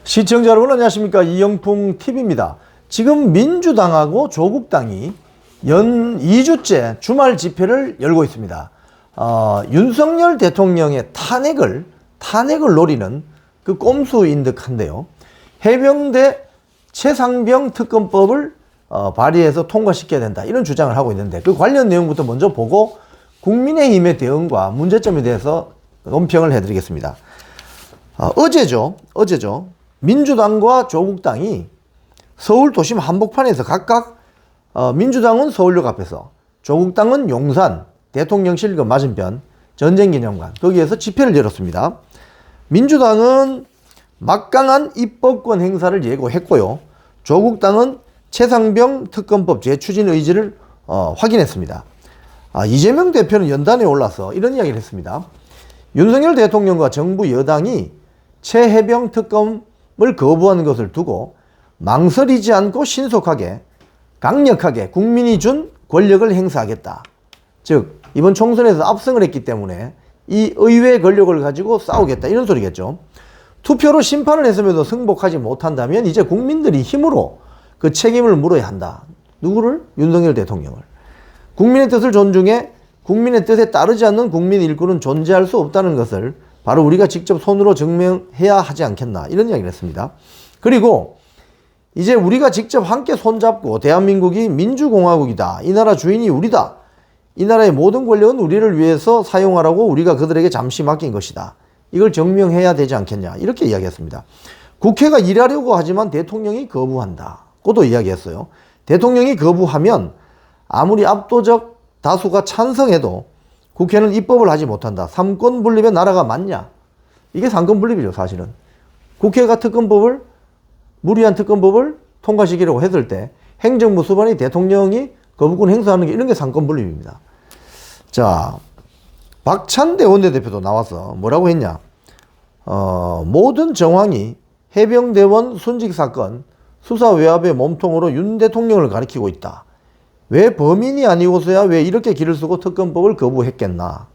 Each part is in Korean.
시청자 여러분 안녕하십니까. 이영풍 TV입니다. 지금 민주당하고 조국당이 연 2주째 주말 집회를 열고 있습니다. 윤석열 대통령의 탄핵을 노리는 그 꼼수인 듯한데요. 해병대 최상병 특검법을 발의해서 통과시켜야 된다, 이런 주장을 하고 있는데, 그 관련 내용부터 먼저 보고 국민의힘의 대응과 문제점에 대해서 논평을 해드리겠습니다. 어제죠. 민주당과 조국당이 서울 도심 한복판에서 각각 민주당은 서울역 앞에서, 조국당은 용산 대통령실 그 맞은편 전쟁기념관 거기에서 집회를 열었습니다. 민주당은 막강한 입법권 행사를 예고했고요. 조국당은 최상병 특검법 재추진 의지를 확인했습니다. 이재명 대표는 연단에 올라서 이런 이야기를 했습니다. 윤석열 대통령과 정부 여당이 최해병 특검을 거부하는 것을 두고 망설이지 않고 신속하게 강력하게 국민이 준 권력을 행사하겠다. 즉 이번 총선에서 압승을 했기 때문에 이 의회 권력을 가지고 싸우겠다, 이런 소리겠죠. 투표로 심판을 했음에도 승복하지 못한다면 이제 국민들이 힘으로 그 책임을 물어야 한다. 누구를? 윤석열 대통령을. 국민의 뜻을 존중해 국민의 뜻에 따르지 않는 국민 일꾼은 존재할 수 없다는 것을 바로 우리가 직접 손으로 증명해야 하지 않겠나, 이런 이야기를 했습니다. 그리고 이제 우리가 직접 함께 손잡고 대한민국이 민주공화국이다, 이 나라 주인이 우리다, 이 나라의 모든 권력은 우리를 위해서 사용하라고 우리가 그들에게 잠시 맡긴 것이다, 이걸 증명해야 되지 않겠냐, 이렇게 이야기했습니다. 국회가 일하려고 하지만 대통령이 거부한다 고도 이야기했어요. 대통령이 거부하면 아무리 압도적 다수가 찬성해도 국회는 입법을 하지 못한다. 삼권 분립의 나라가 맞냐? 이게 삼권 분립이죠, 사실은. 국회가 무리한 특검법을 통과시키려고 했을 때 행정부 수반이 대통령이 거부권 행사하는 게, 이런 게 삼권 분립입니다. 자, 박찬대 원내대표도 나와서 뭐라고 했냐? 모든 정황이 해병대원 순직 사건 수사 외압의 몸통으로 윤 대통령을 가리키고 있다. 왜 범인이 아니고서야 왜 이렇게 길을 쓰고 특검법을 거부했겠나.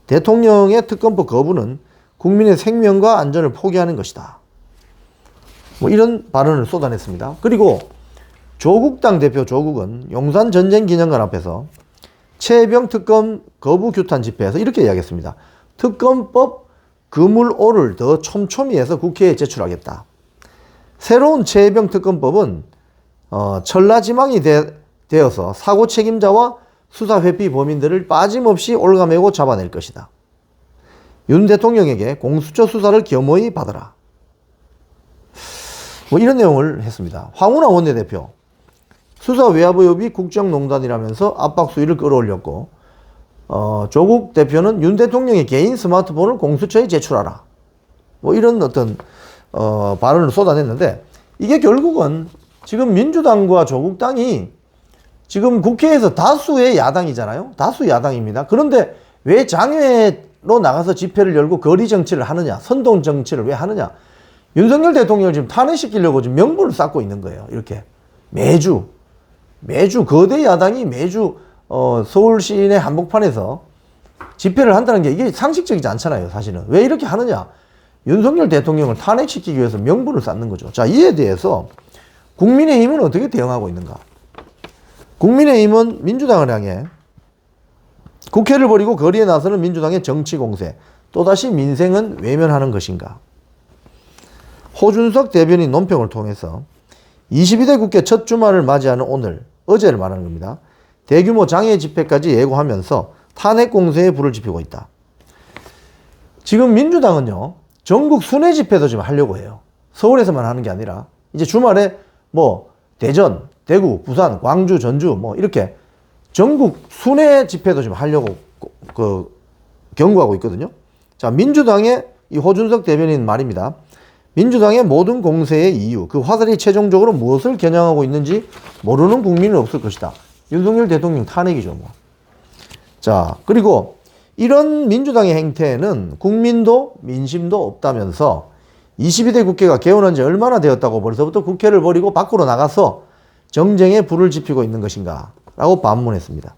대통령의 특검법 거부는 국민의 생명과 안전을 포기하는 것이다. 뭐 이런 발언을 쏟아냈습니다. 그리고 조국당 대표 조국은 용산 전쟁기념관 앞에서 최해병 특검 거부 규탄 집회에서 이렇게 이야기했습니다. 특검법 그물오를 더 촘촘히 해서 국회에 제출하겠다. 새로운 최해병 특검법은 천라지망이 되어서 사고 책임자와 수사 회피 범인들을 빠짐없이 올가매고 잡아낼 것이다. 윤 대통령에게 공수처 수사를 겸허히 받아라. 뭐 이런 내용을 했습니다. 황운하 원내대표, 수사 외압 의혹이 국정농단이라면서 압박 수위를 끌어올렸고, 조국 대표는 윤 대통령의 개인 스마트폰을 공수처에 제출하라. 뭐 이런 어떤 발언을 쏟아냈는데, 이게 결국은 지금 민주당과 조국당이 지금 국회에서 다수의 야당이잖아요. 다수 야당입니다. 그런데 왜 장외로 나가서 집회를 열고 거리 정치를 하느냐, 선동 정치를 왜 하느냐. 윤석열 대통령을 지금 탄핵시키려고 지금 명분을 쌓고 있는 거예요. 이렇게 매주 거대 야당이 매주 서울 시내 한복판에서 집회를 한다는 게 이게 상식적이지 않잖아요, 사실은. 왜 이렇게 하느냐. 윤석열 대통령을 탄핵시키기 위해서 명분을 쌓는 거죠. 자, 이에 대해서 국민의힘은 어떻게 대응하고 있는가? 국민의힘은 민주당을 향해 국회를 버리고 거리에 나서는 민주당의 정치 공세, 또다시 민생은 외면하는 것인가? 호준석 대변인 논평을 통해서 22대 국회 첫 주말을 맞이하는 오늘, 어제를 말하는 겁니다. 대규모 장애 집회까지 예고하면서 탄핵 공세에 불을 지피고 있다. 지금 민주당은요, 전국 순회 집회도 지금 하려고 해요. 서울에서만 하는 게 아니라 이제 주말에 뭐 대전, 대구, 부산, 광주, 전주 뭐 이렇게 전국 순회 집회도 지금 하려고 경고하고 있거든요. 자, 민주당의 이 호준석 대변인 말입니다. 민주당의 모든 공세의 이유, 그 화살이 최종적으로 무엇을 겨냥하고 있는지 모르는 국민은 없을 것이다. 윤석열 대통령 탄핵이죠, 뭐. 자, 그리고 이런 민주당의 행태에는 국민도 민심도 없다면서 22대 국회가 개원한 지 얼마나 되었다고 벌써부터 국회를 버리고 밖으로 나가서 정쟁에 불을 지피고 있는 것인가 라고 반문했습니다.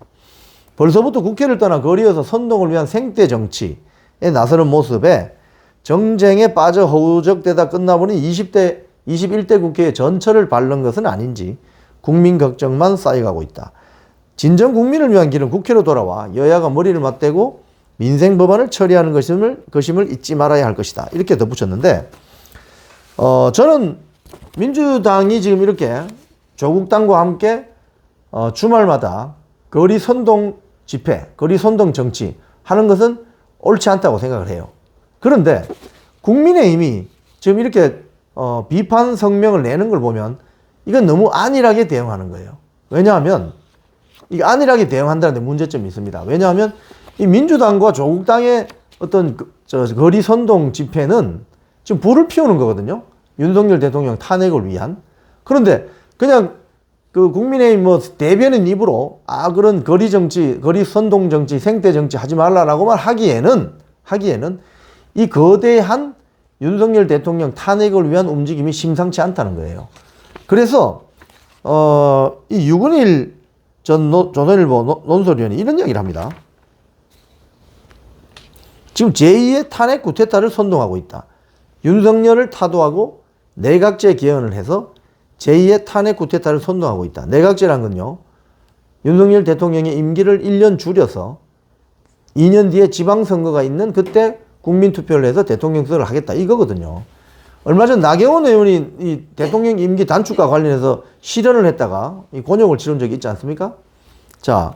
벌써부터 국회를 떠나 거리에서 선동을 위한 생떼 정치에 나서는 모습에 정쟁에 빠져 허우적대다 끝나보니 21대 국회의 전철을 밟는 것은 아닌지 국민 걱정만 쌓여가고 있다. 진정 국민을 위한 길은 국회로 돌아와 여야가 머리를 맞대고 민생 법안을 처리하는 것임을 잊지 말아야 할 것이다. 이렇게 덧붙였는데, 저는 민주당이 지금 이렇게 조국당과 함께 주말마다 거리 선동 집회, 거리 선동 정치 하는 것은 옳지 않다고 생각을 해요. 그런데 국민의힘이 지금 이렇게 비판 성명을 내는 걸 보면 이건 너무 안일하게 대응하는 거예요. 왜냐하면 이 안일하게 대응한다는 데 문제점이 있습니다. 왜냐하면 이 민주당과 조국당의 어떤 거리 선동 집회는 지금 불을 피우는 거거든요. 윤석열 대통령 탄핵을 위한. 그런데 그냥 그 국민의힘 뭐 대변인 입으로 그런 거리 정치, 거리 선동 정치, 생태 정치 하지 말라라고만 하기에는 이 거대한 윤석열 대통령 탄핵을 위한 움직임이 심상치 않다는 거예요. 그래서 이 유근일 전 조선일보 논설위원이 이런 이야기를 합니다. 지금 제2의 탄핵 쿠데타를 선동하고 있다. 윤석열을 타도하고 내각제 개헌을 해서 제2의 탄핵 쿠데타를 선동하고 있다. 내각제란 건요, 윤석열 대통령의 임기를 1년 줄여서 2년 뒤에 지방선거가 있는 그때 국민투표를 해서 대통령 선거를 하겠다, 이거거든요. 얼마 전 나경원 의원이 이 대통령 임기 단축과 관련해서 실현을 했다가 이 곤욕을 치른 적이 있지 않습니까? 자,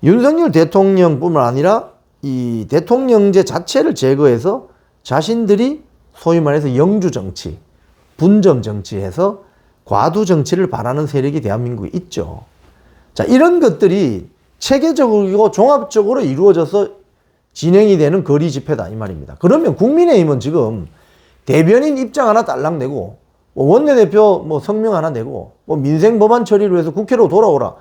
윤석열 대통령뿐만 아니라 이 대통령제 자체를 제거해서 자신들이 소위 말해서 영주 정치, 분점 정치해서 과두 정치를 바라는 세력이 대한민국에 있죠. 자, 이런 것들이 체계적이고 종합적으로 이루어져서 진행이 되는 거리 집회다, 이 말입니다. 그러면 국민의힘은 지금 대변인 입장 하나 딸랑 내고, 원내대표 성명 하나 내고, 민생 법안 처리를 해서 국회로 돌아오라.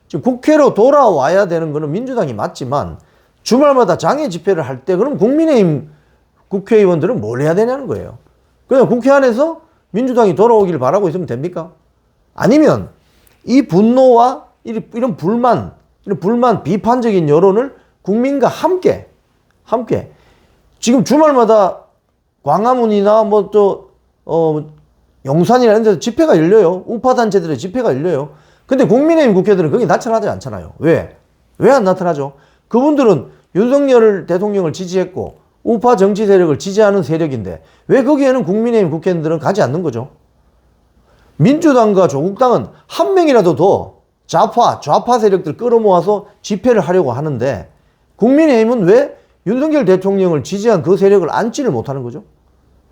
지금 국회로 돌아와야 되는 거는 민주당이 맞지만, 주말마다 장애 집회를 할 때 그럼 국민의힘 국회의원들은 뭘 해야 되냐는 거예요. 그냥 국회 안에서 민주당이 돌아오기를 바라고 있으면 됩니까? 아니면 이 분노와 이런 불만, 비판적인 여론을 국민과 함께 지금 주말마다 광화문이나 용산이나 이런 데서 집회가 열려요. 우파단체들의 집회가 열려요. 근데 국민의힘 국회의원들은 거기 나타나지 않잖아요. 왜? 왜 안 나타나죠? 그분들은 윤석열 대통령을 지지했고 우파 정치 세력을 지지하는 세력인데 왜 거기에는 국민의힘 국회의원들은 가지 않는 거죠? 민주당과 조국당은 한 명이라도 더 좌파 세력들 끌어모아서 집회를 하려고 하는데 국민의힘은 왜 윤석열 대통령을 지지한 그 세력을 안지를 못하는 거죠?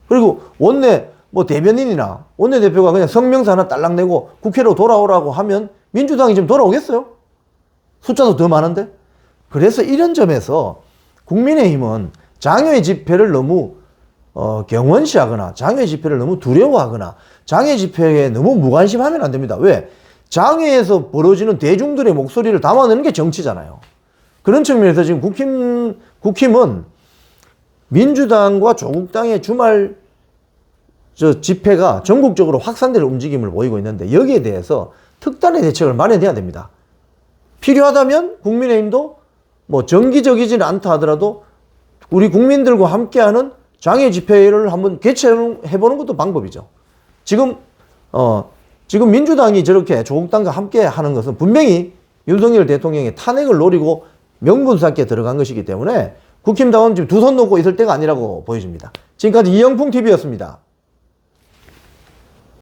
그리고 원내 대변인이나 원내대표가 그냥 성명서 하나 딸랑 내고 국회로 돌아오라고 하면 민주당이 지금 돌아오겠어요? 숫자도 더 많은데? 그래서 이런 점에서 국민의힘은 장외 집회를 너무 경원시하거나 장외 집회를 너무 두려워하거나 장외 집회에 너무 무관심하면 안 됩니다. 왜? 장외에서 벌어지는 대중들의 목소리를 담아내는 게 정치잖아요. 그런 측면에서 지금 국힘은 민주당과 조국당의 주말 집회가 전국적으로 확산될 움직임을 보이고 있는데 여기에 대해서 특단의 대책을 마련해야 됩니다. 필요하다면 국민의힘도 정기적이지는 않다 하더라도 우리 국민들과 함께하는 장애 집회를 한번 개최해보는 것도 방법이죠. 지금 민주당이 저렇게 조국당과 함께 하는 것은 분명히 윤석열 대통령의 탄핵을 노리고 명분 쌓기에 들어간 것이기 때문에 국힘당은 지금 두 손 놓고 있을 때가 아니라고 보여집니다. 지금까지 이영풍TV였습니다.